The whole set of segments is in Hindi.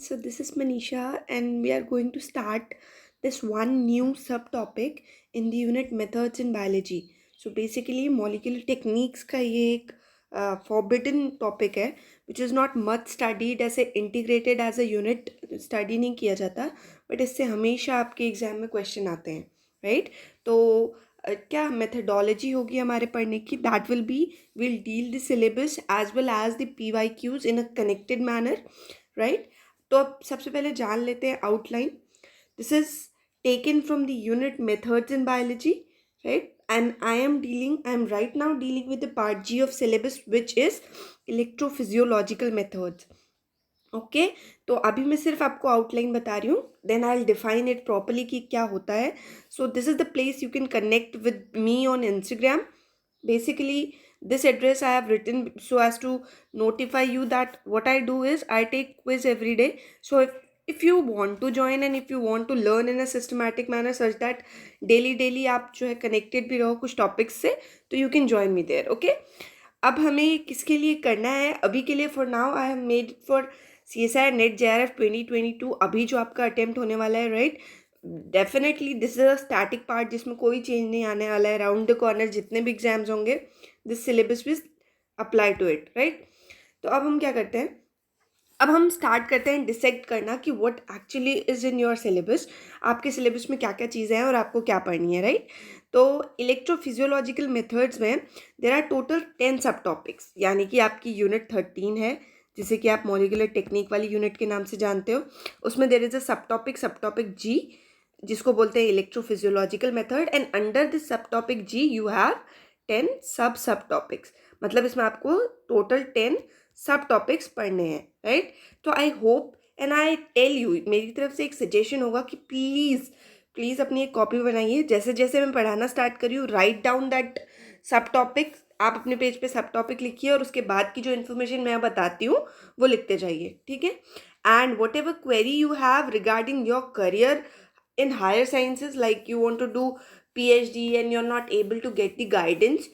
So this is Manisha and we are going to start this one new subtopic in the unit methods in biology. So basically molecular techniques का ये एक forbidden topic है which is not much studied ऐसे integrated as a unit study नहीं किया जाता but इससे हमेशा आपके एग्जाम में क्वेश्चन आते हैं राइट तो क्या मेथडोलॉजी होगी हमारे पढ़ने की that will deal the syllabus as well as the PYQs in a connected manner right तो अब सबसे पहले जान लेते हैं outline. This is taken from the unit methods in biology right and I am right now dealing with the part G of syllabus which is electrophysiological methods. Okay तो अभी मैं सिर्फ आपको आउटलाइन बता रही हूँ then I will define it properly कि क्या होता है. So this is the place you can connect with me on Instagram. Basically, this address I have written so as to notify you that what I do is I take quiz every day. So if you want to join and if you want to learn in a systematic manner such that daily आप जो है connected भी रहो कुछ topics से तो you can join me there. Okay. अब हमें किसके लिए करना है अभी के लिए for now I have made for CSIR NET JRF 2022 अभी जो आपका अटेम्प्ट होने वाला है right. Definitely this is a static part जिसमें कोई चेंज नहीं आने वाला है. राउंड द कॉर्नर जितने भी एग्जाम्स होंगे this syllabus will apply to it right. तो अब हम क्या करते हैं अब हम स्टार्ट करते हैं डिसाइड करना कि what actually is in your syllabus. आपके सिलेबस में क्या क्या चीज़ें हैं और आपको क्या पढ़नी है राइट. तो इलेक्ट्रोफिजियोलॉजिकल मेथड्स में देर आर टोटल 10 सब टॉपिक्स यानी कि आपकी यूनिट 13 है जिसे कि आप मॉलिक्यूलर टेक्निक वाली यूनिट के नाम से जानते हो. उसमें देर इज अ सब टॉपिक जी जिसको बोलते हैं electrophysiological method and under this सब टॉपिक जी यू हैव 10 सब टॉपिक्स. मतलब इसमें आपको टोटल 10 सब टॉपिक्स पढ़ने हैं राइट. तो I hope and I tell you मेरी तरफ से एक सजेशन होगा कि प्लीज़ अपनी एक कॉपी बनाइए. जैसे जैसे मैं पढ़ाना स्टार्ट करी हूँ राइट डाउन दैट सब टॉपिक. आप अपने पेज पे सब टॉपिक लिखिए और उसके बाद की जो इन्फॉर्मेशन मैं बताती हूँ वो लिखते जाइए ठीक है. And what ever query you have regarding your career in higher sciences like you want to do PhD and you're not able to get the guidance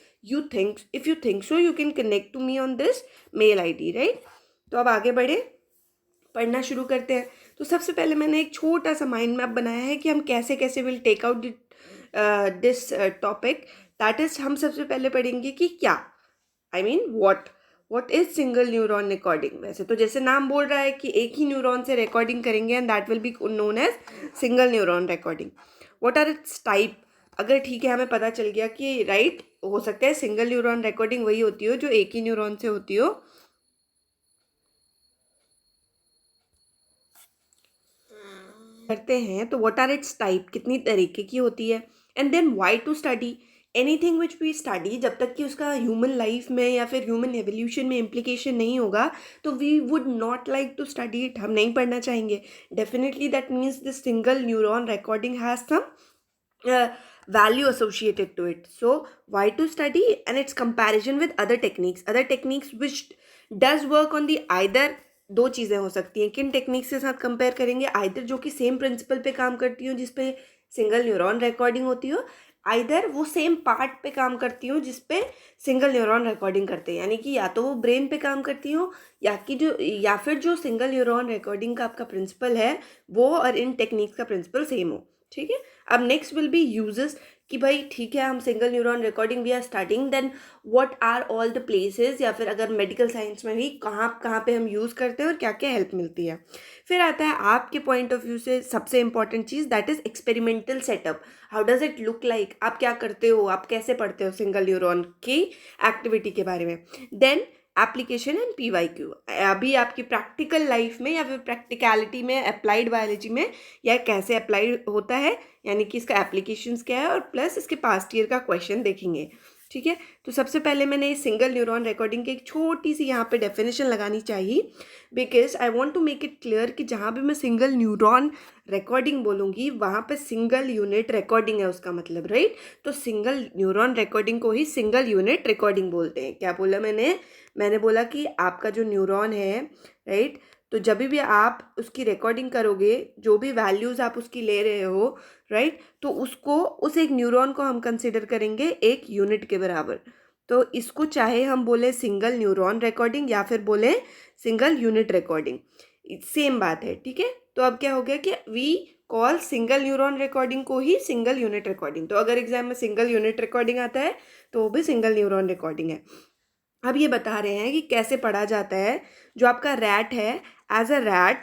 if you think so you can connect to me on this mail ID right. तो अब आगे बढ़े पढ़ना शुरू करते हैं. तो सबसे पहले मैंने एक छोटा सा माइंड मैप बनाया है कि हम कैसे कैसे will take out this topic. That is हम सबसे पहले पढ़ेंगे कि क्या I mean what is single neuron recording. वैसे तो जैसे नाम बोल रहा है कि एक ही न्यूरॉन से रिकॉर्डिंग करेंगे and that will be known as single neuron recording. What are its type. अगर ठीक है हमें पता चल गया कि राइट हो सकता है सिंगल न्यूरॉन रिकॉर्डिंग वही होती हो जो एक ही न्यूरॉन से होती हो. करते हैं तो व्हाट आर इट्स टाइप कितनी तरीके की होती है and then why to study anything which we study. जब तक कि उसका ह्यूमन लाइफ में या फिर ह्यूमन एवोल्यूशन में इम्प्लीकेशन नहीं होगा तो we would not like to study it. हम नहीं पढ़ना चाहेंगे. Definitely that means the single neuron recording has some value associated to it. So why to study and its comparison with other techniques which does work on the either. दो चीज़ें हो सकती हैं. किन टेक्निक्स के साथ कंपेयर करेंगे आइदर जो कि सेम प्रिंसिपल पे काम करती हूँ जिस पे सिंगल न्यूरॉन रिकॉर्डिंग होती हो आइदर वो सेम पार्ट पे काम करती हूँ जिस पे सिंगल न्यूरॉन रिकॉर्डिंग करते हैं. यानी कि या तो वो ब्रेन पे काम करती हूँ या फिर जो सिंगल न्यूरॉन रिकॉर्डिंग का आपका प्रिंसिपल है वो और इन टेक्निक्स का प्रिंसिपल सेम हो ठीक है. अब नेक्स्ट विल बी यूजेस कि भाई ठीक है हम single neuron recording we are starting then what are all the places या फिर अगर मेडिकल साइंस में भी कहाँ पे हम यूज़ करते हैं और क्या क्या हेल्प मिलती है. फिर आता है आपके पॉइंट ऑफ व्यू से सबसे important cheese that is experimental setup. How does it look like. आप क्या करते हो आप कैसे पढ़ते हो सिंगल न्यूरॉन की एक्टिविटी के बारे में. Then application and PYQ. अभी आपकी प्रैक्टिकल लाइफ में या फिर प्रैक्टिकलिटी में अप्लाइड बायोलॉजी में यह कैसे अप्लाई होता है यानी कि इसका एप्लीकेशंस क्या है और प्लस इसके पास्ट ईयर का क्वेश्चन देखेंगे ठीक है. तो सबसे पहले मैंने सिंगल न्यूरॉन रिकॉर्डिंग की एक छोटी सी यहाँ पे डेफिनेशन लगानी चाहिए because I want to make it clear कि जहाँ भी मैं सिंगल न्यूरॉन रिकॉर्डिंग बोलूँगी वहाँ पे सिंगल यूनिट रिकॉर्डिंग है उसका मतलब राइट. तो सिंगल न्यूरॉन रिकॉर्डिंग को ही सिंगल यूनिट रिकॉर्डिंग बोलते हैं. क्या बोला मैंने बोला कि आपका जो न्यूरॉन है राइट तो जब भी आप उसकी रिकॉर्डिंग करोगे जो भी वैल्यूज़ आप उसकी ले रहे हो राइट तो उसको उस एक न्यूरॉन को हम कंसिडर करेंगे एक यूनिट के बराबर. तो इसको चाहे हम बोले सिंगल न्यूरॉन रिकॉर्डिंग या फिर बोले सिंगल यूनिट रिकॉर्डिंग. सेम बात है, ठीक है। तो अब क्या हो गया कि we call single neuron recording को ही सिंगल यूनिट रिकॉर्डिंग। तो अगर एग्जाम में सिंगल यूनिट रिकॉर्डिंग आता है तो वो भी सिंगल न्यूरॉन रिकॉर्डिंग है। अब ये बता रहे हैं कि कैसे पढ़ा जाता है। जो आपका रैट है, as a rat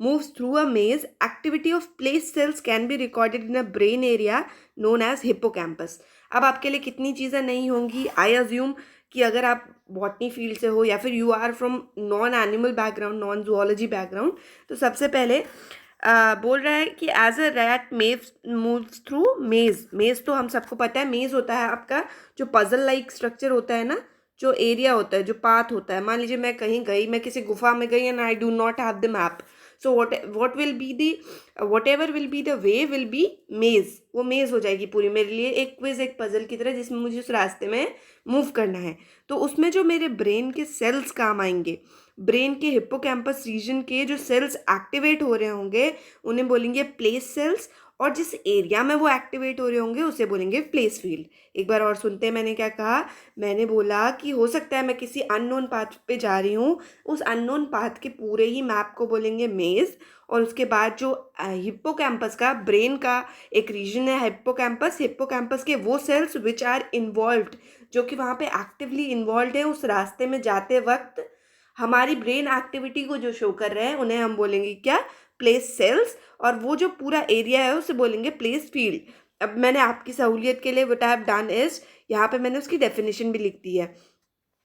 moves through a maze, activity of place cells can be recorded in a brain area known as hippocampus। अब आपके लिए कितनी चीज़ें नहीं होंगी, आई अज्यूम कि अगर आप बॉटनी फील्ड से हो या फिर you are from non animal background, non zoology background, तो सबसे पहले बोल रहा है कि as a rat maze moves through maze तो हम सबको पता है, मेज होता है आपका जो पजल लाइक स्ट्रक्चर होता है ना, जो एरिया होता है, जो पाथ होता है। मान लीजिए मैं कहीं गई, मैं किसी गुफा में गई and I do not have the map, so what will be the what ever will be the way will be मेज। वो मेज हो जाएगी पूरी मेरे लिए, एक क्विज, एक पजल की तरह, जिसमें मुझे उस रास्ते में मूव करना है। तो उसमें जो मेरे ब्रेन के सेल्स काम आएंगे, ब्रेन के हिप्पोकैम्पस रीजन के जो सेल्स एक्टिवेट हो रहे होंगे उन्हें बोलेंगे प्लेस सेल्स, और जिस एरिया में वो एक्टिवेट हो रहे होंगे उसे बोलेंगे प्लेस फील्ड। एक बार और सुनते हैं मैंने क्या कहा। मैंने बोला कि हो सकता है मैं किसी अननोन पाथ पे जा रही हूँ, उस अननोन पाथ के पूरे ही मैप को बोलेंगे मेज, और उसके बाद जो हिप्पोकैम्पस का, ब्रेन का एक रीजन है हिप्पोकैम्पस, हिप्पोकैम्पस के वो सेल्स विच आर इन्वॉल्व्ड, जो कि वहाँ पे एक्टिवली इन्वॉल्व है उस रास्ते में जाते वक्त, हमारी ब्रेन एक्टिविटी को जो शो कर रहे हैं, उन्हें हम बोलेंगे क्या, प्लेस सेल्स। और वो जो पूरा एरिया है उसे बोलेंगे प्लेस फील्ड। अब मैंने आपकी सहूलियत के लिए what I have done is, यहाँ पे मैंने उसकी डेफिनेशन भी लिख दी है।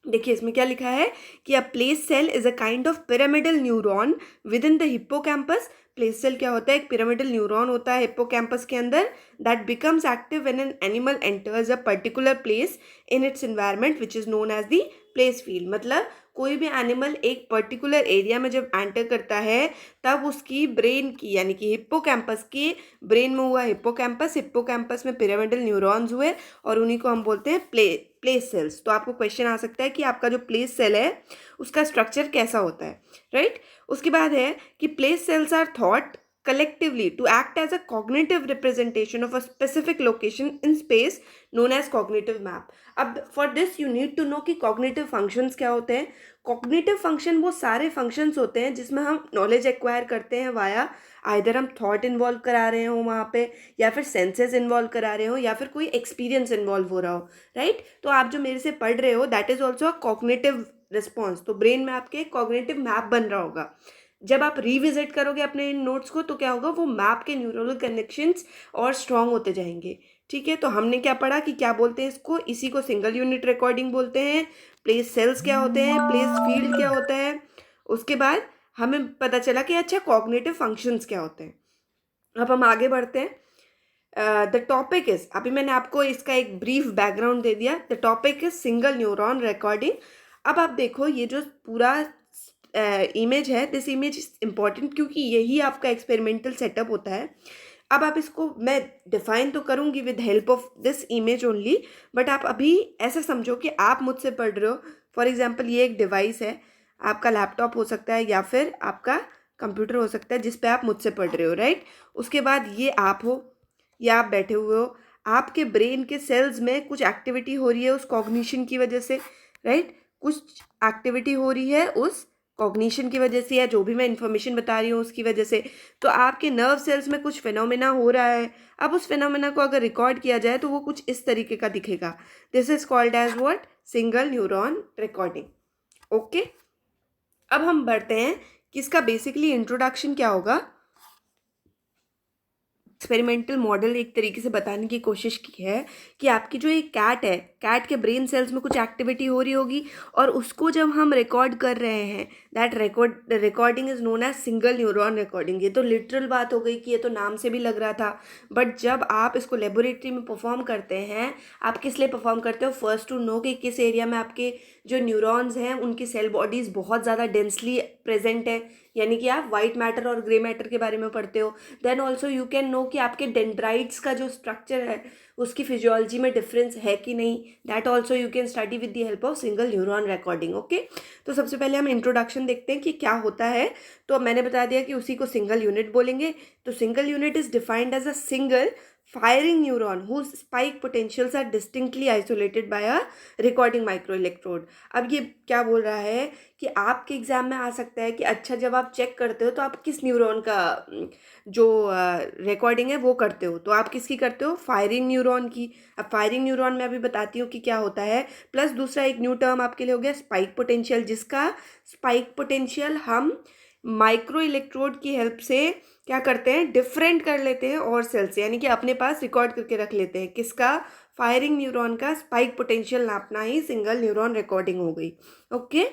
देखिए इसमें क्या लिखा है कि a place cell is a kind of pyramidal neuron within the hippocampus. Place cell क्या होता है, एक पिरामिडल न्यूरॉन होता है हिप्पोकैम्पस के अंदर, that becomes active when an animal enters a particular place in its environment which is known as the place field. मतलब कोई भी एनिमल एक पर्टिकुलर एरिया में जब एंटर करता है, तब उसकी ब्रेन की, यानी कि हिप्पोकैम्पस की, ब्रेन में हुआ हिप्पोकैम्पस, हिप्पोकैम्पस में पिरामिडल न्यूरॉन्स हुए, और उन्हीं को हम बोलते हैं प्लेस सेल्स। तो आपको क्वेश्चन आ सकता है कि आपका जो प्लेस सेल है उसका स्ट्रक्चर कैसा होता है, राइट। उसके बाद है कि place cells are thought collectively to act as a cognitive representation of a specific location in space known as cognitive map। अब for this you need to know कि cognitive functions क्या होते हैं। cognitive function वो सारे functions होते हैं जिसमें हम knowledge acquire करते हैं वाया, आइदर हम थॉट इन्वॉल्व करा रहे हो वहाँ पे, या फिर सेंसेस इन्वॉल्व करा रहे हो, या फिर कोई एक्सपीरियंस इन्वॉल्व हो रहा हो, राइट। तो आप जो मेरे से पढ़ रहे हो that is also a cognitive response. तो ब्रेन में आपके कॉग्निटिव मैप बन रहा होगा। जब आप रिविजिट करोगे अपने इन नोट्स को तो क्या होगा, वो मैप के न्यूरल कनेक्शंस और स्ट्रॉन्ग होते जाएंगे, ठीक है। तो हमने क्या पढ़ा कि क्या बोलते हैं इसको, इसी को सिंगल यूनिट रिकॉर्डिंग बोलते हैं। प्लेस सेल्स क्या होते हैं, प्लेस फील्ड क्या होता है, उसके बाद हमें पता चला कि अच्छा कॉग्निटिव फंक्शंस क्या होते हैं। अब हम आगे बढ़ते हैं। द टॉपिक इज, अभी मैंने आपको इसका एक ब्रीफ बैकग्राउंड दे दिया। The topic is single neuron recording. अब आप देखो ये जो पूरा इमेज है, दिस इमेज इज इम्पॉर्टेंट क्योंकि यही आपका एक्सपेरिमेंटल सेटअप होता है। अब आप इसको मैं डिफाइन तो करूँगी with help of this image only, but आप अभी ऐसा समझो कि आप मुझसे पढ़ रहे हो। फॉर एग्जाम्पल ये एक डिवाइस है, आपका लैपटॉप हो सकता है या फिर आपका कंप्यूटर हो सकता है जिस पे आप मुझसे पढ़ रहे हो, राइट। उसके बाद ये आप हो, या आप बैठे हुए हो, आपके ब्रेन के सेल्स में कुछ एक्टिविटी हो रही है उस कॉग्निशन की वजह से, राइट। कुछ एक्टिविटी हो रही है उस कॉग्निशन की वजह से, या जो भी मैं इन्फॉर्मेशन बता रही हूँ उसकी वजह से। तो आपके नर्व सेल्स में कुछ फिनोमेना हो रहा है। अब उस फिनोमेना को अगर रिकॉर्ड किया जाए तो वो कुछ इस तरीके का दिखेगा। This is called as what, single neuron recording. Okay, अब हम बढ़ते हैं कि इसका बेसिकली इंट्रोडक्शन क्या होगा। एक्सपेरिमेंटल मॉडल एक तरीके से बताने की कोशिश की है कि आपकी जो एक कैट है, कैट के ब्रेन सेल्स में कुछ एक्टिविटी हो रही होगी, और उसको जब हम रिकॉर्ड कर रहे हैं, that recording is known as single neuron recording. ये तो लिटरल बात हो गई कि ये तो नाम से भी लग रहा था, बट जब आप इसको लेबोरेटरी में परफॉर्म करते हैं, आप किस लिए परफॉर्म करते हो, फर्स्ट टू नो कि किस एरिया में आपके जो न्यूरॉन्स हैं उनकी सेल बॉडीज़ बहुत ज़्यादा डेंसली प्रेजेंट है, यानी कि आप वाइट मैटर और ग्रे मैटर के बारे में पढ़ते हो। Then also you can know कि आपके डेंड्राइट्स का जो स्ट्रक्चर है उसकी फिजियोलॉजी में डिफरेंस है कि नहीं, that also you can study with the help of single neuron recording. Okay, तो सबसे पहले हम इंट्रोडक्शन देखते हैं कि क्या होता है। तो मैंने बता दिया कि उसी को सिंगल यूनिट बोलेंगे। तो single unit is defined as a single firing neuron whose spike potentials are distinctly isolated by a recording microelectrode. अब ये क्या बोल रहा है कि आपके एग्जाम में आ सकता है कि अच्छा जब आप चेक करते हो तो आप किस न्यूरॉन का जो रिकॉर्डिंग है वो करते हो, तो आप किसकी करते हो, फायरिंग न्यूरॉन की. अब फायरिंग न्यूरॉन में अभी बताती हूँ कि क्या होता है. प्लस दूसरा एक न्यू टर्म आपके लिए हो गया स्पाइक पोटेंशियल, जिसका स्पाइक पोटेंशियल हम माइक्रो इलेक्ट्रोड की हेल्प से क्या करते हैं, डिफरेंट कर लेते हैं और सेल से, यानी कि अपने पास रिकॉर्ड करके रख लेते हैं. किसका, फायरिंग न्यूरॉन का स्पाइक पोटेंशियल नापना ही सिंगल न्यूरॉन रिकॉर्डिंग हो गई. ओके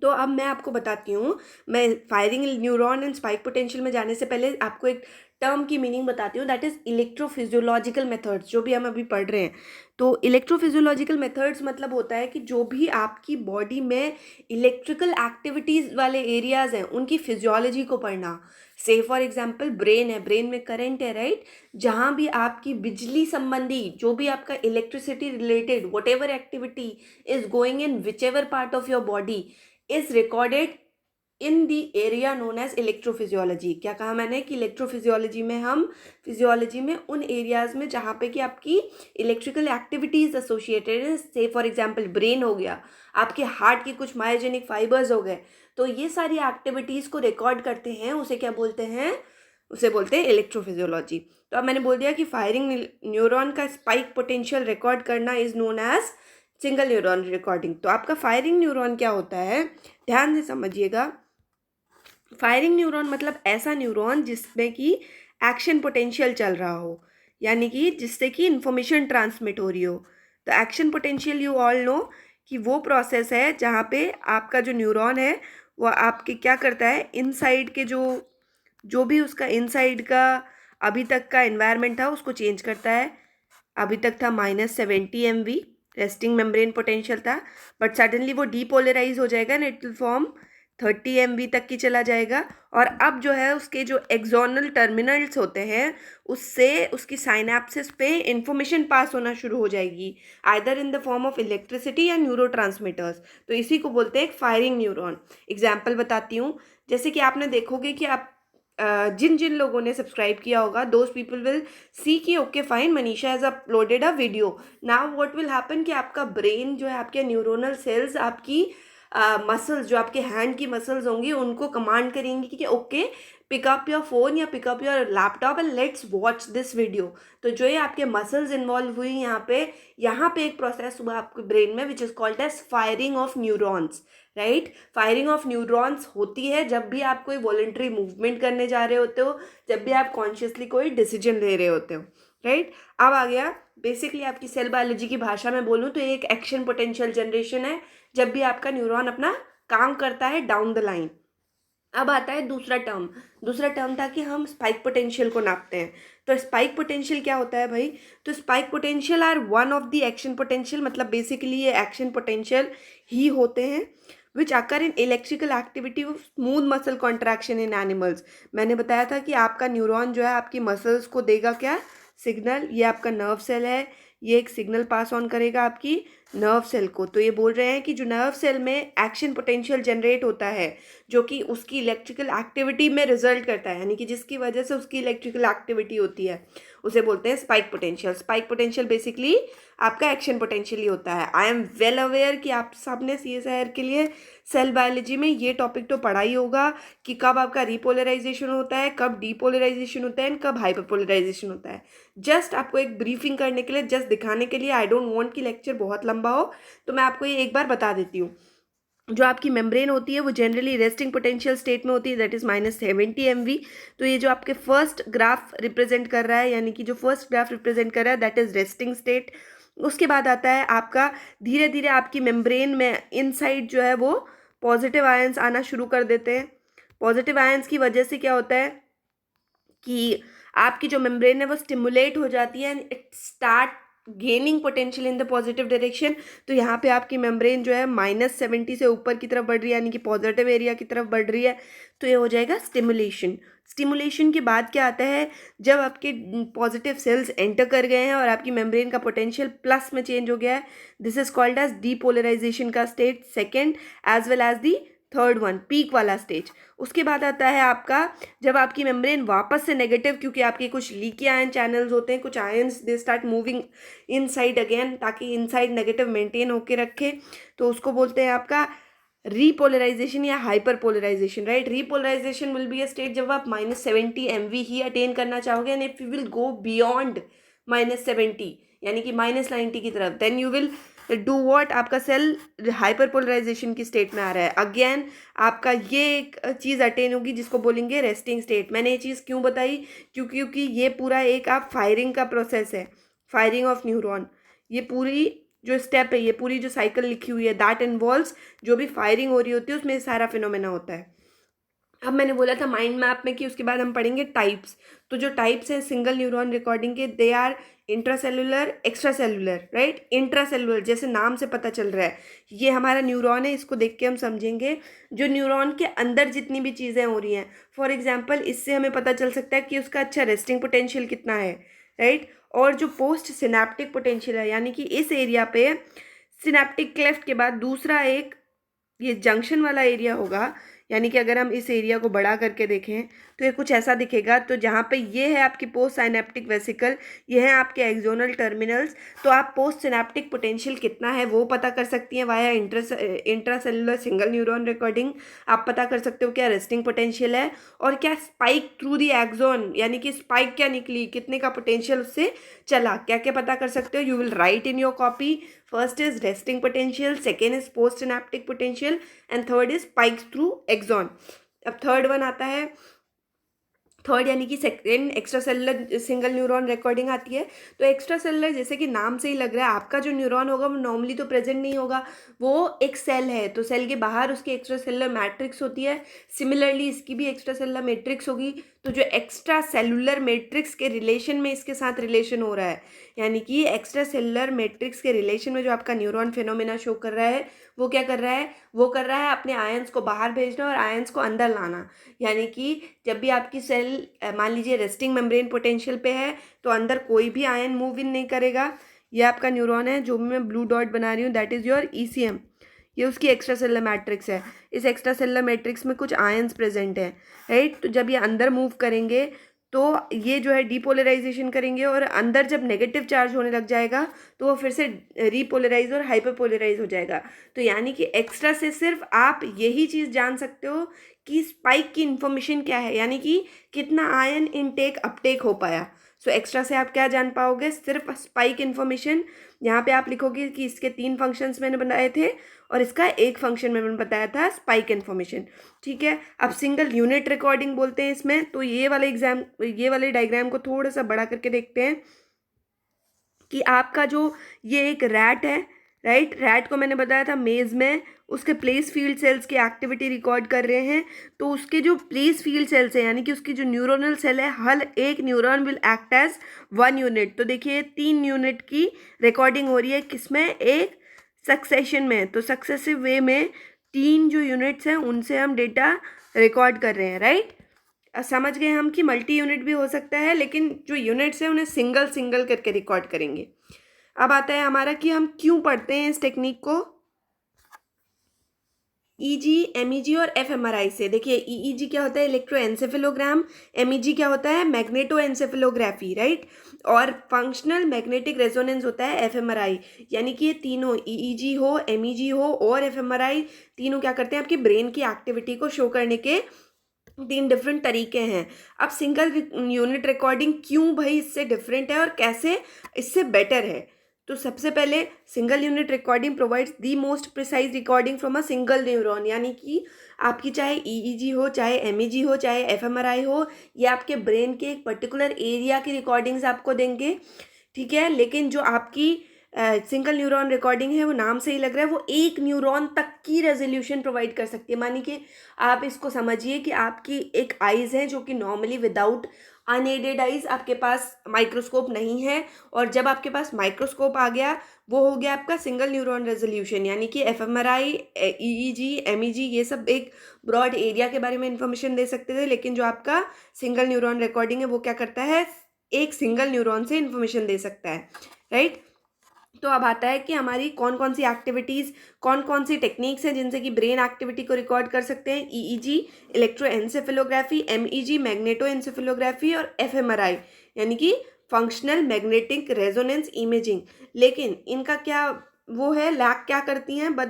तो अब मैं आपको बताती हूँ, मैं firing neuron and spike potential में जाने से पहले आपको एक टर्म की मीनिंग बताती हूँ, दैट इज़ इलेक्ट्रोफिजियोलॉजिकल मेथड्स, जो भी हम अभी पढ़ रहे हैं. तो इलेक्ट्रोफिजियोलॉजिकल मेथड्स मतलब होता है कि जो भी आपकी बॉडी में इलेक्ट्रिकल एक्टिविटीज़ वाले एरियाज हैं उनकी फिजियोलॉजी को पढ़ना. से फॉर एग्जाम्पल ब्रेन है, ब्रेन में करंट है, राइट. जहाँ भी आपकी बिजली संबंधी जो भी आपका electricity related whatever activity is going in whichever part of your body is recorded in the area known as electrophysiology. क्या कहा मैंने कि इलेक्ट्रोफिजियोलॉजी में हम फिजियोलॉजी में उन एरियाज में जहाँ पे कि आपकी इलेक्ट्रिकल एक्टिविटीज एसोसिएटेड है, से फॉर एग्जांपल ब्रेन हो गया, आपके हार्ट की कुछ मायोजेनिक फाइबर्स हो गए, तो ये सारी एक्टिविटीज़ को रिकॉर्ड करते हैं, उसे क्या बोलते हैं, उसे बोलते हैं इलेक्ट्रोफिजियोलॉजी. तो अब मैंने बोल दिया कि फायरिंग न्यूरॉन का स्पाइक पोटेंशियल रिकॉर्ड करना is known as single neuron recording. तो आपका फायरिंग न्यूरॉन क्या होता है, ध्यान से समझिएगा. फायरिंग न्यूरॉन मतलब ऐसा न्यूरॉन जिसमें कि एक्शन पोटेंशियल चल रहा हो, यानी कि जिससे कि इंफॉर्मेशन ट्रांसमिट हो रही हो. तो action potential you all know कि वो प्रोसेस है जहाँ पे आपका जो न्यूरॉन है वो आपके क्या करता है, इनसाइड के जो जो भी उसका इनसाइड का अभी तक का एनवायरनमेंट था उसको चेंज करता है. अभी तक था -70 MV रेस्टिंग मेम्ब्रेन पोटेंशियल था, बट सडनली वो डीपोलराइज हो जाएगा ना, इट विल फॉर्म 30 MV तक की चला जाएगा. और अब जो है उसके जो एक्सोनल टर्मिनल्स होते हैं उससे उसकी साइनेप्सिस पे इंफॉर्मेशन पास होना शुरू हो जाएगी, either in the form of electricity या न्यूरोट्रांसमीटर्स. तो इसी को बोलते हैं एक फायरिंग न्यूरॉन. एग्जाम्पल बताती हूँ, जैसे कि आपने देखोगे कि आप जिन जिन लोगों ने सब्सक्राइब किया होगा दोज पीपल विल सी कि okay fine Manisha has uploaded a video. Now what will happen कि आपका ब्रेन जो है, आपके न्यूरोनल सेल्स आपकी मसल्स जो आपके हैंड की मसल्स होंगी उनको कमांड करेंगी कि okay pick up your phone या pick up your laptop and let's watch this video. तो जो ये आपके मसल्स इन्वॉल्व हुई यहाँ पे एक प्रोसेस हुआ आपके ब्रेन में which is called as firing of neurons, right. Firing of neurons होती है जब भी आप कोई वॉलंटरी मूवमेंट करने जा रहे होते हो, जब भी आप कॉन्शियसली कोई डिसीजन ले रहे होते हो, राइट. अब आ गया बेसिकली आपकी सेल बायोलॉजी की भाषा में बोलूँ तो ये एक एक्शन पोटेंशियल जनरेशन है जब भी आपका न्यूरॉन अपना काम करता है डाउन द लाइन. अब आता है दूसरा टर्म था कि हम स्पाइक पोटेंशियल को नापते हैं. तो स्पाइक पोटेंशियल क्या होता है भाई, तो spike potential are one of the action potential, मतलब बेसिकली ये एक्शन पोटेंशियल ही होते हैं which occur in electrical activity of smooth muscle contraction in animals. मैंने बताया था कि आपका न्यूरॉन जो है आपकी मसल्स को देगा क्या, सिग्नल. ये आपका नर्व सेल है, ये एक सिग्नल पास ऑन करेगा आपकी नर्व सेल को. तो ये बोल रहे हैं कि जो नर्व सेल में एक्शन पोटेंशियल जनरेट होता है जो कि उसकी इलेक्ट्रिकल एक्टिविटी में रिजल्ट करता है, यानी कि जिसकी वजह से उसकी इलेक्ट्रिकल एक्टिविटी होती है, उसे बोलते हैं spike potential. Spike potential basically आपका एक्शन पोटेंशियल ही होता है. आई एम वेल अवेयर कि आप सबने CSIR के लिए सेल बायोलॉजी में ये टॉपिक तो पढ़ा ही होगा कि कब आपका रिपोलराइजेशन होता है, कब डीपोलराइजेशन होता है, कब हाइपरपोलराइजेशन होता है. जस्ट आपको एक ब्रीफिंग करने के लिए, जस्ट दिखाने के लिए, आई डोंट वांट कि लेक्चर बहुत लंबा हो, तो मैं आपको ये एक बार बता देती हूँ. जो आपकी मेम्ब्रेन होती है वो जनरली रेस्टिंग पोटेंशियल स्टेट में होती है, दैट इज़ -70 MV. तो ये जो आपके फर्स्ट ग्राफ रिप्रेजेंट कर रहा है, यानी कि जो फर्स्ट ग्राफ रिप्रेजेंट कर रहा है दैट इज़ रेस्टिंग स्टेट. उसके बाद आता है आपका धीरे धीरे आपकी मेम्ब्रेन में इनसाइड जो है वो पॉजिटिव आयंस आना शुरू कर देते हैं. पॉजिटिव आयंस की वजह से क्या होता है कि आपकी जो मेम्ब्रेन है वो स्टिमुलेट हो जाती है and it start gaining potential in the positive direction. तो यहाँ पे आपकी मेम्ब्रेन जो है -70 से ऊपर की तरफ बढ़ रही है, यानी कि पॉजिटिव एरिया की तरफ बढ़ रही है. तो ये हो जाएगा स्टिमुलेशन. स्टिमुलेशन के बाद क्या आता है, जब आपके पॉजिटिव सेल्स एंटर कर गए हैं और आपकी मेम्ब्रेन का पोटेंशियल प्लस में चेंज हो गया है, this is called as depolarization का state second, as well as the third one peak वाला स्टेज। उसके बाद आता है आपका जब आपकी मेम्ब्रेन वापस से नेगेटिव, क्योंकि आपके कुछ लीकी आयन चैनल्स होते हैं, कुछ ions they start moving inside again, ताकि इनसाइड नेगेटिव मेंटेन होके रखे, तो उसको बोलते हैं आपका रीपोलराइजेशन या hyper polarization, right. Repolarization will be a state जब आप -70 MV ही अटेन करना चाहोगे, and if you will go beyond -70 यानी कि -90 की तरफ, then you will do what, आपका सेल हाइपर पोलराइजेशन की स्टेट में आ रहा है। अगेन आपका ये एक चीज़ अटेन होगी जिसको बोलेंगे रेस्टिंग स्टेट। मैंने ये चीज़ क्यों बताई, क्योंकि ये पूरा एक आप फायरिंग का प्रोसेस है, फायरिंग ऑफ न्यूरॉन। ये पूरी जो स्टेप है, ये पूरी जो साइकिल लिखी हुई है, दैट इन्वॉल्व्स जो भी फायरिंग हो रही होती है उसमें सारा फिनोमेना होता है। अब मैंने बोला था माइंड मैप में कि उसके बाद हम पढ़ेंगे टाइप्स। तो जो टाइप्स हैं सिंगल न्यूरॉन रिकॉर्डिंग के, they are intracellular, extra cellular, right. Intracellular जैसे नाम से पता चल रहा है, ये हमारा न्यूरॉन है, इसको देख के हम समझेंगे जो न्यूरॉन के अंदर जितनी भी चीज़ें हो रही हैं। फॉर एग्जाम्पल इससे हमें पता चल सकता है कि उसका अच्छा रेस्टिंग पोटेंशियल कितना है, राइट। और जो पोस्ट सिनेप्टिक पोटेंशियल है, यानी कि इस एरिया पे सिनेप्टिक क्लेफ्ट के बाद दूसरा एक ये जंक्शन वाला एरिया होगा, यानी कि अगर हम इस एरिया को बड़ा करके देखें तो ये कुछ ऐसा दिखेगा। तो जहाँ पे ये है आपकी पोस्ट साइनेप्टिक वेसिकल, ये है आपके एक्सोनल टर्मिनल्स, तो आप पोस्ट सिनेप्टिक पोटेंशियल कितना है वो पता कर सकती हैं via intracellular single neuron recording. आप पता कर सकते हो क्या रेस्टिंग पोटेंशियल है और क्या स्पाइक थ्रू दी एक्सोन, यानी कि स्पाइक क्या निकली, कितने का पोटेंशियल उससे चला, क्या क्या पता कर सकते हो। You will write in your copy, first is resting potential, second is post synaptic potential, and third is spikes through axon. अब थर्ड वन आता है, थर्ड यानी कि second extra cellular single neuron recording आती है। तो एक्स्ट्रा सेलुलर जैसे कि नाम से ही लग रहा है, आपका जो न्यूरॉन होगा वो नॉर्मली तो प्रेजेंट नहीं होगा, वो एक सेल है, तो सेल के बाहर उसकी एक्स्ट्रा सेलुलर मैट्रिक्स होती है। सिमिलरली इसकी भी एक्स्ट्रा सेलुलर मैट्रिक्स होगी। तो जो एक्स्ट्रा सेलुलर मैट्रिक्स के रिलेशन में इसके साथ रिलेशन हो रहा है, यानी कि एक्स्ट्रा सेलुलर मैट्रिक्स के रिलेशन में जो आपका न्यूरॉन फिनोमेना शो कर रहा है, वो क्या कर रहा है, वो कर रहा है अपने आयंस को बाहर भेजना और आयंस को अंदर लाना। यानी कि जब भी आपकी सेल मान लीजिए रेस्टिंग मेम्ब्रेन पोटेंशियल पे है, तो अंदर कोई भी आयन मूव इन नहीं करेगा। ये आपका न्यूरॉन है, जो भी मैं ब्लू डॉट बना रही हूँ, दैट इज़ योर ECM। ये उसकी एक्स्ट्रा सेलुलर मैट्रिक्स है। इस एक्स्ट्रा सेलुलर मैट्रिक्स में कुछ आयंस प्रेजेंट हैं, राइट। तो जब ये अंदर मूव करेंगे तो ये जो है डीपोलराइजेशन करेंगे, और अंदर जब नेगेटिव चार्ज होने लग जाएगा तो वो फिर से रीपोलराइज और हाइपरपोलराइज हो जाएगा। तो यानी कि एक्स्ट्रा से सिर्फ आप यही चीज़ जान सकते हो कि स्पाइक की इन्फॉर्मेशन क्या है, यानी कि कितना आयन इनटेक अपटेक हो पाया। सो एक्स्ट्रा से आप क्या जान पाओगे, सिर्फ स्पाइक इन्फॉर्मेशन। यहाँ पे आप लिखोगे कि इसके 3 फंक्शंस मैंने बनाए थे और इसका एक फंक्शन मैंने बताया था स्पाइक इन्फॉर्मेशन, ठीक है। अब सिंगल यूनिट रिकॉर्डिंग बोलते हैं इसमें। तो ये वाले डायग्राम को थोड़ा सा बड़ा करके देखते हैं कि आपका जो ये एक रैट है, राइट। रैट को मैंने बताया था मेज में उसके प्लेस फील्ड सेल्स की एक्टिविटी रिकॉर्ड कर रहे हैं। तो उसके जो प्लेस फील्ड सेल्स है, यानी कि उसकी जो न्यूरोनल सेल है, हर एक neuron will act as 1 unit. तो देखिए 3 यूनिट की रिकॉर्डिंग हो रही है, किसमें, एक सक्सेशन में। तो सक्सेसिव वे में 3 जो यूनिट्स हैं उनसे हम डेटा रिकॉर्ड कर रहे हैं, राइट। समझ गए हम कि मल्टी यूनिट भी हो सकता है, लेकिन जो यूनिट्स हैं उन्हें सिंगल सिंगल करके रिकॉर्ड करेंगे। अब आता है हमारा कि हम क्यों पढ़ते हैं इस टेक्निक को। EG, MEG और fMRI से। देखिए EEG क्या होता है, इलेक्ट्रोएन्सेफेलोग्राम। MEG क्या होता है, मैग्नेटोएन्सेफेलोग्राफी, राइट। और फंक्शनल मैग्नेटिक रेजोनेंस होता है fMRI। यानी कि ये तीनों EEG हो, MEG हो और fMRI, तीनों क्या करते हैं, आपकी ब्रेन की एक्टिविटी को शो करने के 3 डिफरेंट तरीके हैं। अब सिंगल यूनिट रिकॉर्डिंग क्यों भाई इससे डिफरेंट है और कैसे इससे बेटर है। तो सबसे पहले single unit recording provides the most precise recording from a single neuron. यानी कि आपकी चाहे EEG हो, चाहे MEG हो, चाहे fMRI हो, ये आपके ब्रेन के एक पर्टिकुलर एरिया की रिकॉर्डिंग्स आपको देंगे, ठीक है। लेकिन जो आपकी सिंगल न्यूरॉन रिकॉर्डिंग है, वो नाम से ही लग रहा है, वो एक न्यूरॉन तक की रेजोल्यूशन प्रोवाइड कर सकती है। मानिए कि आप इसको समझिए कि आपकी एक आइज़ है जो कि नॉर्मली विदाउट अनएडेड आइज, आपके पास माइक्रोस्कोप नहीं है, और जब आपके पास माइक्रोस्कोप आ गया, वो हो गया आपका सिंगल न्यूरॉन रेजोल्यूशन। यानी कि fMRI, EEG, MEG ये सब एक ब्रॉड एरिया के बारे में इंफॉर्मेशन दे सकते थे, लेकिन जो आपका सिंगल न्यूरॉन रिकॉर्डिंग है वो क्या करता है, एक सिंगल न्यूरॉन से इंफॉर्मेशन दे सकता है, राइट। तो अब आता है कि हमारी कौन कौन सी एक्टिविटीज़, कौन कौन सी टेक्निक्स हैं जिनसे कि ब्रेन एक्टिविटी को रिकॉर्ड कर सकते हैं। ईईजी, इलेक्ट्रोएन्सेफेलोग्राफी, एमईजी, मैग्नेटोएन्सेफेलोग्राफी और एफएमआरआई यानी कि फंक्शनल मैग्नेटिक रेजोनेंस इमेजिंग। लेकिन इनका क्या वो है, लैक क्या करती हैं, but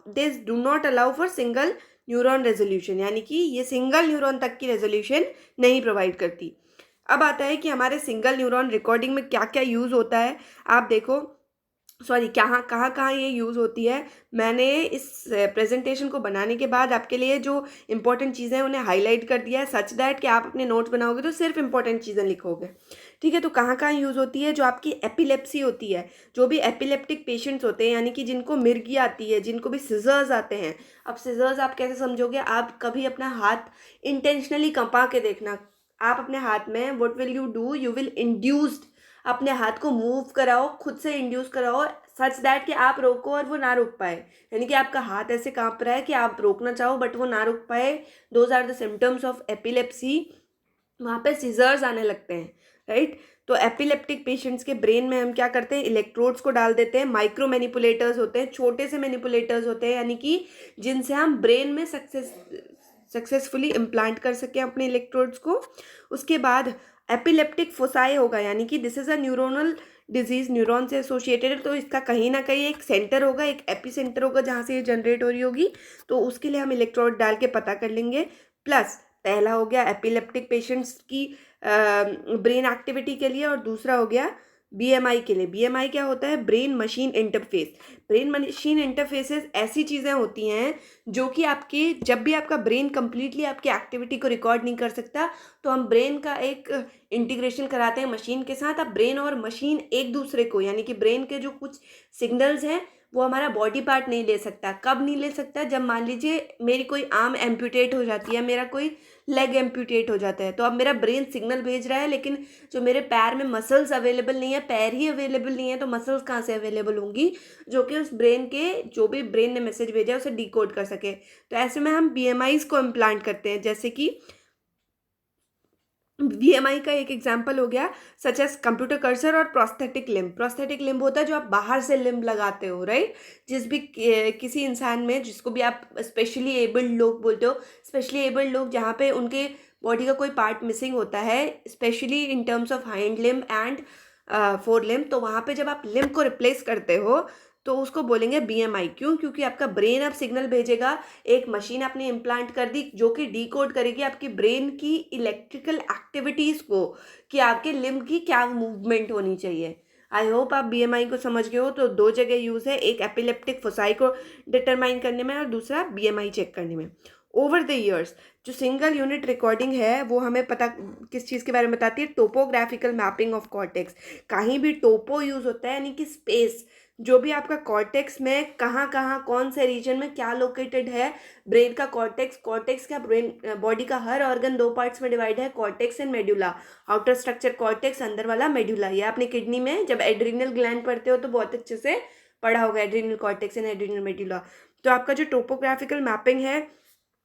this do not allow for single neuron resolution, यानी कि ये सिंगल न्यूरॉन तक की रेजोल्यूशन नहीं प्रोवाइड करती। अब आता है कि हमारे सिंगल न्यूरॉन रिकॉर्डिंग में क्या क्या यूज़ होता है। आप देखो, सॉरी, कहाँ कहाँ कहाँ ये यूज़ होती है। मैंने इस प्रेजेंटेशन को बनाने के बाद आपके लिए जो इंपॉर्टेंट चीज़ें हैं उन्हें हाईलाइट कर दिया है, सच दैट कि आप अपने नोट्स बनाओगे तो सिर्फ इंपॉर्टेंट चीज़ें लिखोगे। ठीक है, तो कहाँ कहाँ यूज़ होती है, जो आपकी एपिलेप्सी होती है, जो भी एपिलेप्टिक पेशेंट्स होते हैं, यानी कि जिनको मिर्गी आती है, जिनको भी सिजर्स आते हैं। अब सिजर्स आप कैसे समझोगे, आप कभी अपना हाथ इंटेंशनली कंपा के देखना। आप अपने हाथ में what will you do, you will induced अपने हाथ को मूव कराओ, खुद से इंड्यूस कराओ, सच दैट कि आप रोको और वो ना रुक पाए, यानी कि आपका हाथ ऐसे कांप रहा है कि आप रोकना चाहो बट वो ना रुक पाए। Those are the symptoms of epilepsy. वहाँ पे सीजर्स आने लगते हैं, राइट। तो एपिलेप्टिक पेशेंट्स के ब्रेन में हम क्या करते हैं, इलेक्ट्रोड्स को डाल देते हैं। माइक्रो मैनिपुलेटर्स होते हैं, छोटे से मैनिपुलेटर्स होते हैं, यानी कि जिनसे हम ब्रेन में सक्सेसफुली इम्प्लांट कर सकें अपने इलेक्ट्रोड्स को। उसके बाद एपिलेप्टिक फोसाई होगा, यानी कि this is a neuronal disease, neuron से एसोसिएटेड है, तो इसका कहीं ना कहीं एक सेंटर होगा, एक एपी सेंटर होगा जहाँ से ये जनरेट हो रही होगी। तो उसके लिए हम इलेक्ट्रोड डाल के पता कर लेंगे। प्लस पहला हो गया एपिलेप्टिक पेशेंट्स की ब्रेन एक्टिविटी के लिए, और दूसरा हो गया बीएमआई के लिए। बीएमआई क्या होता है, brain machine interface. Brain machine interfaces ऐसी चीज़ें होती हैं जो कि आपके, जब भी आपका ब्रेन कंप्लीटली आपकी एक्टिविटी को रिकॉर्ड नहीं कर सकता, तो हम ब्रेन का एक इंटीग्रेशन कराते हैं मशीन के साथ। अब ब्रेन और मशीन एक दूसरे को, यानी कि ब्रेन के जो कुछ सिग्नल्स हैं वो हमारा बॉडी पार्ट नहीं ले सकता। कब नहीं ले सकता, जब मान लीजिए मेरी कोई आर्म एम्प्यूटेट हो जाती है, मेरा कोई लेग एम्प्यूटेट हो जाता है, तो अब मेरा ब्रेन सिग्नल भेज रहा है, लेकिन जो मेरे पैर में मसल्स अवेलेबल नहीं है, पैर ही अवेलेबल नहीं है, तो मसल्स कहाँ से अवेलेबल होंगी जो कि उस ब्रेन के, जो भी ब्रेन ने मैसेज भेजा है उसे डिकोड कर सके। तो ऐसे में हम बीएमआईज को इम्प्लांट करते हैं, जैसे कि बीएमआई का एक एग्जाम्पल हो गया सच एज कंप्यूटर कर्सर और प्रोस्थेटिक लिम्ब। प्रोस्थेटिक लिम्ब होता है जो आप बाहर से लिम्ब लगाते हो, राइट। जिस भी किसी इंसान में, जिसको भी आप स्पेशली एबल्ड लोग बोलते हो, स्पेशली एबल्ड लोग जहाँ पे उनके बॉडी का कोई पार्ट मिसिंग होता है, specially in terms of hind limb and four limb, तो वहाँ पे जब आप लिम्ब को रिप्लेस करते हो तो उसको बोलेंगे बीएमआई। क्यों, क्योंकि आपका ब्रेन अब सिग्नल भेजेगा, एक मशीन आपने इम्प्लांट कर दी जो कि डिकोड करेगी आपकी ब्रेन की इलेक्ट्रिकल एक्टिविटीज़ को, कि आपके लिम्ब की क्या मूवमेंट होनी चाहिए। आई होप आप बीएमआई को समझ गए हो। तो दो जगह यूज़ है, एक एपिलेप्टिक फोसाई को डिटरमाइन करने में और दूसरा बीएमआई चेक करने में। ओवर द ईयर्स जो सिंगल यूनिट रिकॉर्डिंग है वो हमें पता किस चीज़ के बारे में बताती है, टोपोग्राफिकल मैपिंग ऑफ कॉर्टेक्स। कहीं भी टोपो यूज़ होता है, यानी कि स्पेस, जो भी आपका कॉर्टेक्स में कहाँ कहाँ कौन से रीजन में क्या लोकेटेड है ब्रेन का कॉर्टेक्स। कॉर्टेक्स का ब्रेन बॉडी का हर ऑर्गन दो पार्ट्स में डिवाइड है, cortex and medulla. Outer structure cortex, अंदर वाला मेडुला। ये आपने किडनी में जब एड्रिनल ग्लैंड पढ़ते हो तो बहुत अच्छे से पढ़ा होगा, adrenal cortex and adrenal medulla. तो आपका जो टोपोग्राफिकल मैपिंग है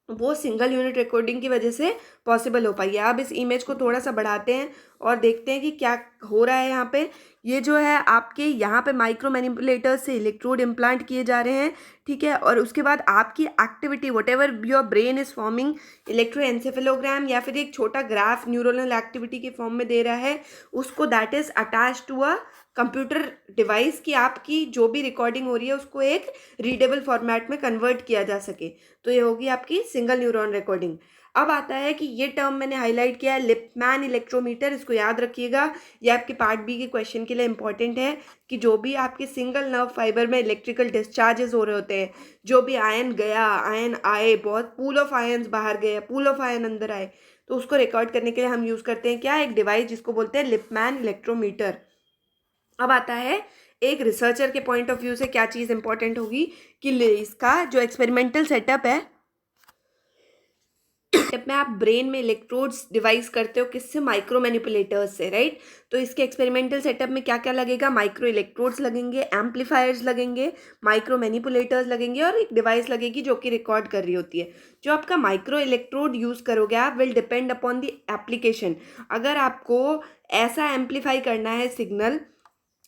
वो सिंगल यूनिट रिकॉर्डिंग की वजह से पॉसिबल हो पाई है। अब इस इमेज को थोड़ा सा बढ़ाते हैं और देखते हैं कि क्या हो रहा है यहाँ पे। ये जो है आपके यहाँ पे माइक्रो मैनिपुलेटर से इलेक्ट्रोड इम्प्लांट किए जा रहे हैं, ठीक है। और उसके बाद आपकी activity, whatever your brain is forming electroencephalogram या फिर एक छोटा ग्राफ न्यूरोनल एक्टिविटी के फॉर्म में दे रहा है, उसको that is attach to a computer device, कि आपकी जो भी रिकॉर्डिंग हो रही है उसको एक रीडेबल फॉर्मेट में कन्वर्ट किया जा सके। तो ये होगी आपकी सिंगल न्यूरॉन रिकॉर्डिंग। अब आता है कि ये टर्म मैंने हाईलाइट किया है, लिपमैन इलेक्ट्रोमीटर, इसको याद रखिएगा। ये आपके पार्ट बी के क्वेश्चन के लिए इंपॉर्टेंट है कि जो भी आपके सिंगल नर्व फाइबर में इलेक्ट्रिकल डिस्चार्जेस हो रहे होते हैं, जो भी आयन गया, आयन आए, बहुत पूल ऑफ आयन्स बाहर गए, पूल ऑफ आयन अंदर आए, तो उसको रिकॉर्ड करने के लिए हम यूज़ करते हैं क्या, एक डिवाइस जिसको बोलते हैं लिपमैन इलेक्ट्रोमीटर। अब आता है एक रिसर्चर के पॉइंट ऑफ व्यू से क्या चीज़ इंपॉर्टेंट होगी, कि इसका जो एक्सपेरिमेंटल सेटअप है, जब में आप ब्रेन में इलेक्ट्रोड्स डिवाइस करते हो किससे, माइक्रो मैनिपुलेटर्स से, राइट। तो इसके एक्सपेरिमेंटल सेटअप में क्या क्या लगेगा, माइक्रो इलेक्ट्रोड्स लगेंगे, एम्पलीफायर्स लगेंगे, माइक्रो मैनिपुलेटर्स लगेंगे और एक डिवाइस लगेगी जो कि रिकॉर्ड कर रही होती है। जो आपका माइक्रो इलेक्ट्रोड यूज़ करोगे आप, will depend upon the application. अगर आपको ऐसा एम्पलीफाई करना है सिग्नल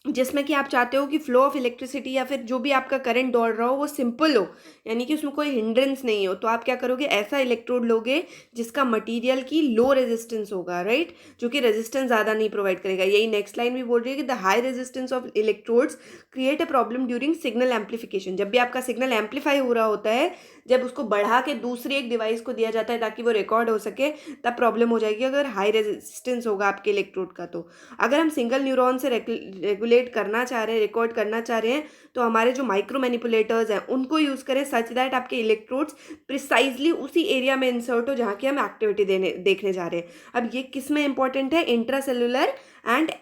जिसमें कि आप चाहते हो कि फ्लो ऑफ इलेक्ट्रिसिटी या फिर जो भी आपका करंट दौड़ रहा हो वो सिंपल हो, यानी कि उसमें कोई हिंड्रेंस नहीं हो, तो आप क्या करोगे, ऐसा इलेक्ट्रोड लोगे जिसका मटेरियल की लो रेजिस्टेंस होगा, राइट, जो कि रेजिस्टेंस ज़्यादा नहीं प्रोवाइड करेगा। यही नेक्स्ट लाइन भी बोल रही है कि the high resistance of electrodes create a problem during signal amplification. जब भी आपका सिग्नल एम्पलीफाई हो रहा होता है, जब उसको बढ़ा के दूसरी एक डिवाइस को दिया जाता है ताकि वो रिकॉर्ड हो सके, तब प्रॉब्लम हो जाएगी अगर हाई रेजिस्टेंस होगा आपके इलेक्ट्रोड का। तो अगर हम सिंगल न्यूरॉन से रेगुलेट करना चाह रहे हैं, रिकॉर्ड करना चाह रहे हैं, तो हमारे जो माइक्रो मैनिपुलेटर्स हैं उनको यूज़ करें सच दैट आपके इलेक्ट्रोड्स प्रिसाइजली उसी एरिया में इंसर्ट हो जहाँ की हम एक्टिविटी देखने जा रहे हैं। अब ये किस में इंपॉर्टेंट है, intra cellular and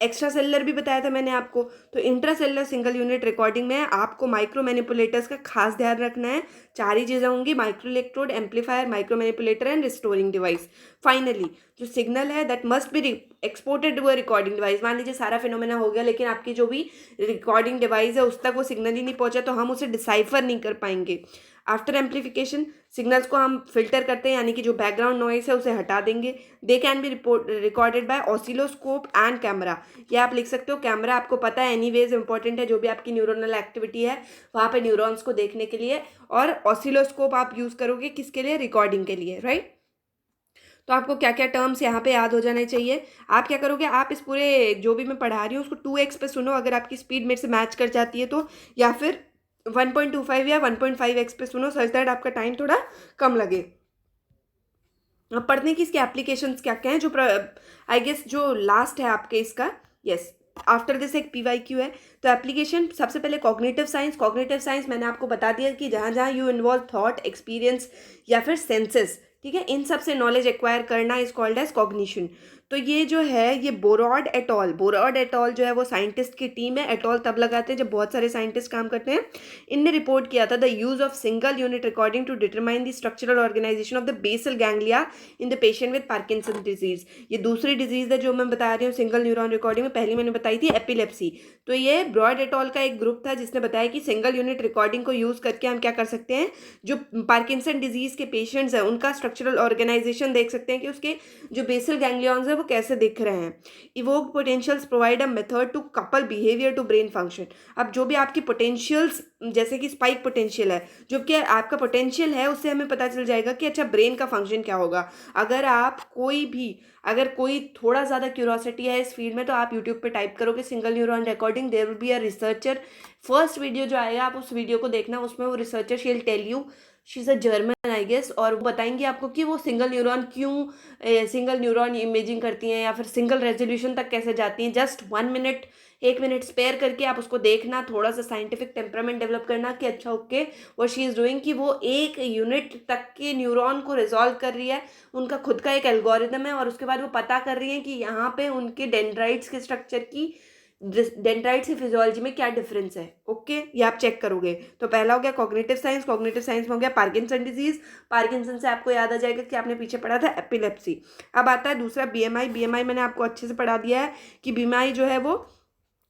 extra cellular भी बताया था मैंने आपको। तो intra cellular single unit recording में आपको माइक्रो मैनिपुलेटर्स का खास ध्यान रखना है। चार ही चीज़ें होंगी, micro electrode, amplifier, micro manipulator and restoring device. Finally जो सिग्नल है that must be exported to a recording device. मान लीजिए सारा फिनोमेना हो गया लेकिन आपकी जो भी रिकॉर्डिंग डिवाइस है उस तक वो सिग्नल ही नहीं पहुंचा, तो हम उसे डिसाइफर नहीं कर पाएंगे। आफ्टर एम्पलीफिकेशन सिग्नल्स को हम फिल्टर करते हैं, यानी कि जो बैकग्राउंड नॉइस है उसे हटा देंगे। They can be recorded by oscilloscope and camera. ये आप लिख सकते हो, कैमरा आपको पता है एनीवेज इंपॉर्टेंट है, जो भी आपकी न्यूरोनल एक्टिविटी है वहाँ पे न्यूरॉन्स को देखने के लिए। और ऑसिलोस्कोप आप यूज़ करोगे किसके लिए, रिकॉर्डिंग के लिए, राइट। तो आपको क्या क्या टर्म्स यहाँ पे याद हो जाने चाहिए। आप क्या करोगे, आप इस पूरे जो भी मैं पढ़ा रही हूँ उसको 2x पे सुनो अगर आपकी स्पीड मेरे से मैच कर जाती है तो, या फिर 1.25 या 1.5x पे सुनो सच दैट आपका टाइम थोड़ा कम लगे। अब पढ़ने की इसके एप्लीकेशंस क्या क्या हैं, जो आई गेस जो लास्ट है आपके इसका, यस, आफ्टर दिस एक PYQ है। तो एप्लीकेशन सबसे पहले कॉग्निटिव साइंस। कॉग्निटिव साइंस मैंने आपको बता दिया कि जहाँ जहाँ यू इन्वॉल्व थॉट, एक्सपीरियंस या फिर सेंसेस, ठीक है, इन सब से नॉलेज एक्वायर करना इज कॉल्ड एज कॉग्निशन। तो ये जो है ये बोरॉड एटॉल, बोरॉड एटॉल जो है वो साइंटिस्ट की टीम है। एटॉल तब लगाते हैं जब बहुत सारे साइंटिस्ट काम करते हैं। इनने रिपोर्ट किया था the use of single unit recording to determine the structural organization of the basal ganglia in the patient with Parkinson disease. ये दूसरी डिजीज है जो मैं बता रही हूँ सिंगल न्यूरॉन रिकॉर्डिंग में। पहली मैंने बताई थी एपिलेप्सी। तो ये ब्रॉड एटॉल का एक ग्रुप था जिसने बताया कि सिंगल यूनिट रिकॉर्डिंग को यूज करके हम क्या कर सकते हैं, जो पार्किंसन डिजीज के पेशेंट्स हैं उनका स्ट्रक्चरल ऑर्गेनाइजेशन देख सकते हैं कि उसके जो बेसल गैंग्लियॉन्स है वो कैसे दिख रहे हैं। Evoke potentials provide a method to couple behaviour to brain function. अब जो भी आपकी पोटेंशियल्स, जैसे कि स्पाइक पोटेंशियल है, जो कि आपका पोटेंशियल है उससे हमें पता चल जाएगा कि अच्छा ब्रेन का फंक्शन क्या होगा। अगर कोई थोड़ा ज़्यादा क्यूरोसिटी है इस फील्ड में तो आप यूट्यूब पे टाइप करोगे single neuron recording, there will be a researcher. First video जो आएगा आप उस वीडियो को देखना, उसमें वो researcher she will tell you, she is a German I guess, और वो बताएंगे आपको कि वो सिंगल न्यूरॉन क्यों सिंगल न्यूरॉन इमेजिंग करती हैं या फिर सिंगल रेजोल्यूशन तक कैसे जाती हैं। जस्ट 1 मिनट, 1 मिनट स्पेयर करके आप उसको देखना, थोड़ा सा साइंटिफिक टेम्परामेंट डेवलप करना कि अच्छा ओके वो शी इज़ डूइंग, कि वो एक यूनिट तक के न्यूरॉन को रिजॉल्व कर रही है, उनका खुद का एक एल्गोरिदम है, और उसके बाद वो पता कर रही है कि यहाँ पे उनके डेंड्राइट्स के स्ट्रक्चर की, डेंड्राइट्स की फिजियोलॉजी में क्या डिफरेंस है। ओके, ये आप चेक करोगे। तो पहला हो गया कॉग्निटिव साइंस, कॉग्निटिव साइंस में हो गया पार्किंसन डिजीज। पार्किंसन से आपको याद आ जाएगा कि आपने पीछे पढ़ा था एपिलेप्सी। अब आता है दूसरा BMI। BMI मैंने आपको अच्छे से पढ़ा दिया है कि BMI जो है वो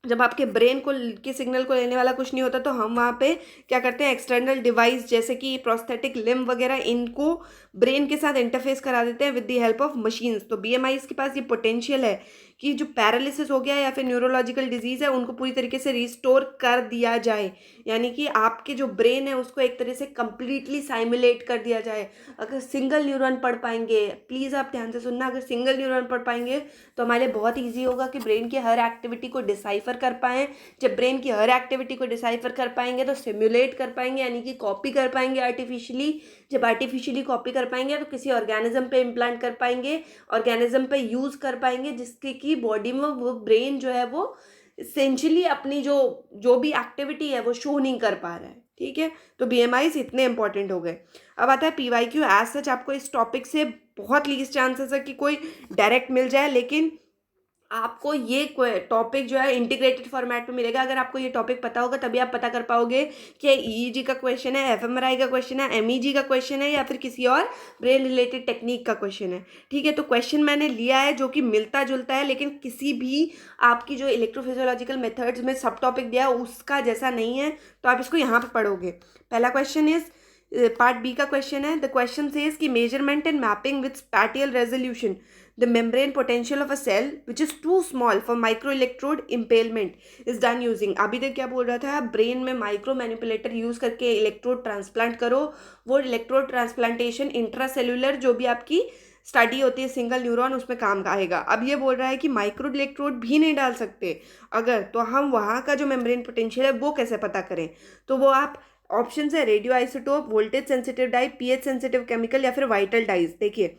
जब आपके ब्रेन को के सिग्नल को लेने वाला कुछ नहीं होता तो हम वहाँ पे क्या करते हैं, एक्सटर्नल डिवाइस जैसे कि प्रोस्थेटिक लिम्ब वगैरह इनको ब्रेन के साथ इंटरफेस करा देते हैं with the help of machines. तो BMI के पास ये पोटेंशियल है कि जो पैरालिसिस हो गया या फिर न्यूरोलॉजिकल डिजीज़ है उनको पूरी तरीके से रिस्टोर कर दिया जाए, यानी कि आपके जो ब्रेन है उसको एक तरह से कंप्लीटली साइमुलेट कर दिया जाए। अगर सिंगल न्यूरॉन पढ़ पाएंगे, प्लीज़ आप ध्यान से सुनना, अगर सिंगल न्यूरॉन पढ़ पाएंगे तो हमारे लिए बहुत ईजी होगा कि ब्रेन की हर एक्टिविटी को डिसाइफर कर पाएँ। जब ब्रेन की हर एक्टिविटी को डिसाइफर कर पाएंगे तो सिमुलेट कर पाएंगे, यानी कि कॉपी कर पाएंगे आर्टिफिशियली। जब आर्टिफिशियली कॉपी कर पाएंगे तो किसी ऑर्गेनिज्म पे इम्प्लांट कर पाएंगे, ऑर्गेनिज्म पे यूज़ कर पाएंगे, जिसके कि बॉडी में वो ब्रेन जो है वो इसेंशियली अपनी जो जो भी एक्टिविटी है वो शो नहीं कर पा रहा है। ठीक है, तो BMIs इतने इंपॉर्टेंट हो गए। अब आता है PYQ। एज सच आपको इस टॉपिक से बहुत लीस्ट चांसेस है कि कोई डायरेक्ट मिल जाए, लेकिन आपको ये टॉपिक जो है इंटीग्रेटेड फॉर्मेट में मिलेगा। अगर आपको ये टॉपिक पता होगा तभी आप पता कर पाओगे कि EEG का क्वेश्चन है, FMRI का क्वेश्चन है, MEG का क्वेश्चन है, या फिर किसी और ब्रेन रिलेटेड टेक्निक का क्वेश्चन है। ठीक है, तो क्वेश्चन मैंने लिया है जो कि मिलता जुलता है, लेकिन किसी भी आपकी जो इलेक्ट्रोफिजियोलॉजिकल मेथड्स में सब टॉपिक दिया है उसका जैसा नहीं है, तो आप इसको यहाँ पर पढ़ोगे। पहला क्वेश्चन इज पार्ट बी का क्वेश्चन है, द क्वेश्चन सेज कि measurement and mapping with spatial resolution the membrane potential of a cell which is too small for micro electrode impalement is done using. अभी तक क्या बोल रहा था, ब्रेन में माइक्रो मैनिपुलेटर यूज करके इलेक्ट्रोड ट्रांसप्लांट करो। वो इलेक्ट्रोड ट्रांसप्लांटेशन इंट्रासेल्यूलर जो भी आपकी स्टडी होती है सिंगल न्यूरॉन उसमें काम आएगा। अब ये बोल रहा है कि माइक्रो इलेक्ट्रोड भी नहीं डाल सकते अगर, तो हम वहाँ का जो मेम्ब्रेन पोटेंशियल है वो कैसे पता करें। तो वो आप ऑप्शन है radio isotope, voltage sensitive dye, pH sensitive chemical या फिर वाइटल डाइज। देखिए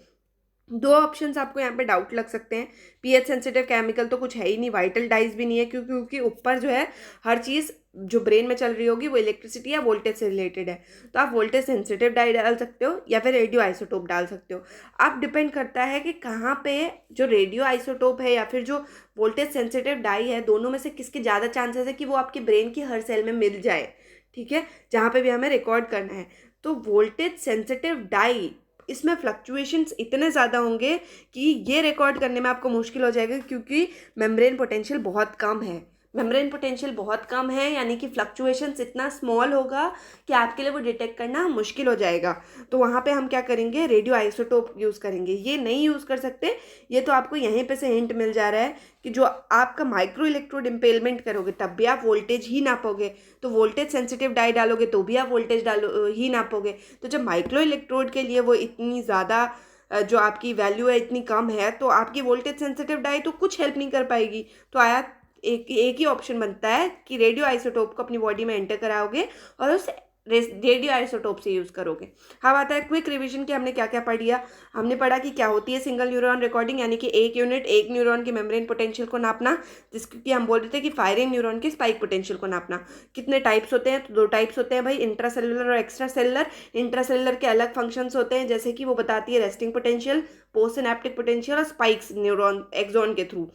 दो ऑप्शंस आपको यहाँ पे डाउट लग सकते हैं। पीएच सेंसिटिव केमिकल तो कुछ है ही नहीं, वाइटल डाइज भी नहीं है, क्योंकि ऊपर जो है हर चीज़ जो ब्रेन में चल रही होगी वो इलेक्ट्रिसिटी या वोल्टेज से रिलेटेड है। तो आप वोल्टेज सेंसिटिव डाई डाल सकते हो या फिर रेडियो आइसोटोप डाल सकते हो। आप डिपेंड करता है कि कहाँ पे जो रेडियो आइसोटोप है या फिर जो वोल्टेज सेंसिटिव डाई है, दोनों में से किसके ज़्यादा चांसेस है कि वो आपके ब्रेन की हर सेल में मिल जाए, ठीक है, जहाँ पे भी हमें रिकॉर्ड करना है। तो वोल्टेज सेंसिटिव डाई इसमें फ्लक्चुएशंस इतने ज़्यादा होंगे कि ये रिकॉर्ड करने में आपको मुश्किल हो जाएगा, क्योंकि मेम्ब्रेन पोटेंशियल बहुत कम है। मेम्ब्रेन पोटेंशियल बहुत कम है यानी कि फ्लक्चुएशंस इतना स्मॉल होगा कि आपके लिए वो डिटेक्ट करना मुश्किल हो जाएगा। तो वहाँ पे हम क्या करेंगे, रेडियो आइसोटोप यूज़ करेंगे। ये नहीं यूज़ कर सकते, ये तो आपको यहीं पे से हिंट मिल जा रहा है कि जो आपका माइक्रो इलेक्ट्रोड इम्पेलमेंट करोगे तब भी आप वोल्टेज ही नापोगे, तो वोल्टेज सेंसिटिव डाई डालोगे तो भी आप वोल्टेज डालो ही नापोगे। तो जब माइक्रो इलेक्ट्रोड के लिए वो इतनी ज़्यादा जो आपकी वैल्यू है इतनी कम है, तो आपकी वोल्टेज सेंसिटिव डाई तो कुछ हेल्प नहीं कर पाएगी। तो आया एक ही ऑप्शन बनता है कि रेडियो आइसोटोप को अपनी बॉडी में एंटर कराओगे और उस रेडियो आइसोटोप से यूज़ करोगे। हाँ, आता है क्विक रिवीजन कि हमने क्या क्या पढ़ लिया। हमने पढ़ा कि क्या होती है सिंगल न्यूरॉन रिकॉर्डिंग, यानी कि एक यूनिट एक न्यूरॉन की मेम्ब्रेन पोटेंशियल को नापना, जिसकी हम बोल रहे थे कि फायरिंग न्यूरॉन की स्पाइक पोटेंशियल को नापना। कितने टाइप्स होते हैं, तो दो टाइप्स होते हैं भाई, इंट्रासेलुलर और एक्स्ट्रा सेलुलर। इंट्रासेलुलर के अलग फंक्शंस होते हैं, जैसे कि वो बताती है resting potential, post synaptic potential और स्पाइक्स न्यूरॉन एक्सॉन के थ्रू।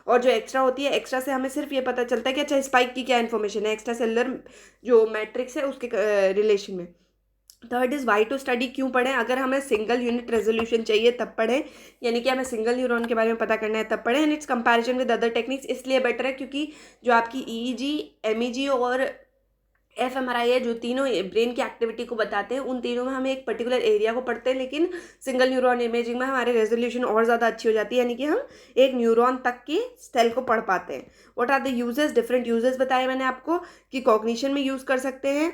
और जो एक्स्ट्रा होती है, एक्स्ट्रा से हमें सिर्फ ये पता चलता है कि अच्छा स्पाइक की क्या इन्फॉर्मेशन है एक्स्ट्रा सेलुलर जो मैट्रिक्स है उसके रिलेशन में। Third is why to study, क्यों पढ़ें, अगर हमें सिंगल यूनिट रेजोल्यूशन चाहिए तब पढ़ें, यानी कि हमें सिंगल न्यूरॉन के बारे में पता करना है तब पढ़ें। And it's comparison with other techniques इसलिए बेटर है क्योंकि जो आपकी ईईजी, एमईजी और एफएमआरआई है, जो तीनों ब्रेन की एक्टिविटी को बताते हैं, उन तीनों में हम एक पर्टिकुलर एरिया को पढ़ते हैं, लेकिन सिंगल न्यूरॉन इमेजिंग में हमारी रेजोल्यूशन और ज़्यादा अच्छी हो जाती है, यानी कि हम एक न्यूरॉन तक की सेल को पढ़ पाते हैं। What are the uses, different uses बताए मैंने आपको कि कॉग्निशन में यूज़ कर सकते हैं,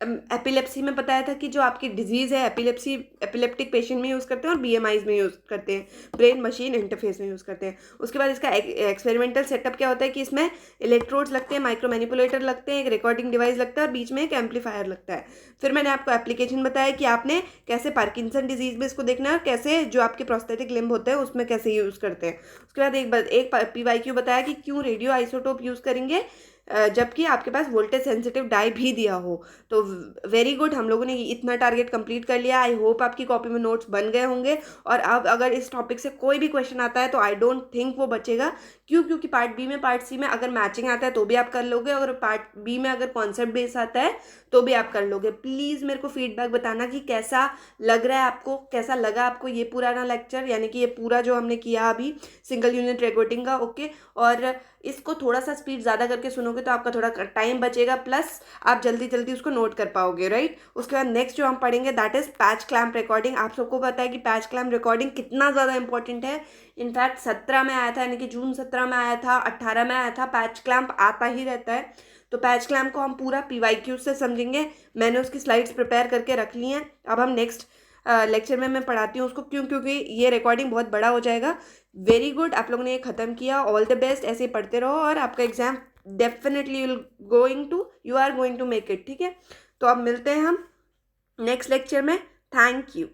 एपिलेप्सी में बताया था कि जो आपकी डिजीज़ है एपिलेप्सी, एपिलेप्टिक पेशेंट में यूज़ करते हैं और बीएमआईज में यूज़ करते हैं, ब्रेन मशीन इंटरफेस में यूज़ करते हैं। उसके बाद इसका एक्सपेरिमेंटल सेटअप क्या होता है कि इसमें इलेक्ट्रोड्स लगते हैं, माइक्रो मैनिपुलेटर लगते हैं, एक रिकॉर्डिंग डिवाइस लगता है और बीच में एक एम्पलीफायर लगता है। फिर मैंने आपको एप्लीकेशन बताया कि आपने कैसे पार्किंसन डिजीज़ में इसको देखना है और कैसे जो आपके प्रोस्थेटिक लिम्ब होते हैं उसमें कैसे यूज़ करते हैं। उसके बाद एक पीवाईक्यू बताया कि क्यों रेडियो आइसोटोप यूज़ करेंगे जबकि आपके पास वोल्टेज सेंसिटिव डाई भी दिया हो। तो वेरी गुड, हम लोगों ने इतना टारगेट कंप्लीट कर लिया। आई होप आपकी कॉपी में नोट्स बन गए होंगे। और अब अगर इस टॉपिक से कोई भी क्वेश्चन आता है तो आई डोंट थिंक वो बचेगा, क्योंकि पार्ट बी में पार्ट सी में अगर मैचिंग आता है तो भी आप कर लोगे, अगर पार्ट बी में अगर कॉन्सेप्ट बेस आता है तो भी आप कर लोगे। प्लीज़ मेरे को फीडबैक बताना कि कैसा लग रहा है आपको, कैसा लगा आपको ये पुराना लेक्चर, यानी कि ये पूरा जो हमने किया अभी सिंगल यूनिट रिकॉर्डिंग का। ओके, और इसको थोड़ा सा स्पीड ज़्यादा करके सुनोगे तो आपका थोड़ा टाइम बचेगा, प्लस आप जल्दी जल्दी उसको नोट कर पाओगे, राइट। उसके बाद नेक्स्ट जो हम पढ़ेंगे that is patch clamp recording. आप सबको पता है कि पैच क्लैम्प रिकॉर्डिंग कितना ज़्यादा इंपॉर्टेंट है। इनफैक्ट 17 में आया था, यानी कि जून 17 में आया था, 18 में आया था, पैच क्लैम्प आता ही रहता है। तो पैच क्लैम्प को हम पूरा पीवाईक्यू से समझेंगे। मैंने उसकी स्लाइड्स प्रिपेयर करके रख ली हैं। अब हम नेक्स्ट लेक्चर में मैं पढ़ाती हूँ उसको, क्योंकि ये रिकॉर्डिंग बहुत बड़ा हो जाएगा। वेरी गुड, आप लोगों ने ये ख़त्म किया, ऑल द बेस्ट, ऐसे ही पढ़ते रहो और आपका exam definitely you are going to make it, ठीक है। तो अब मिलते हैं हम नेक्स्ट लेक्चर में। Thank you.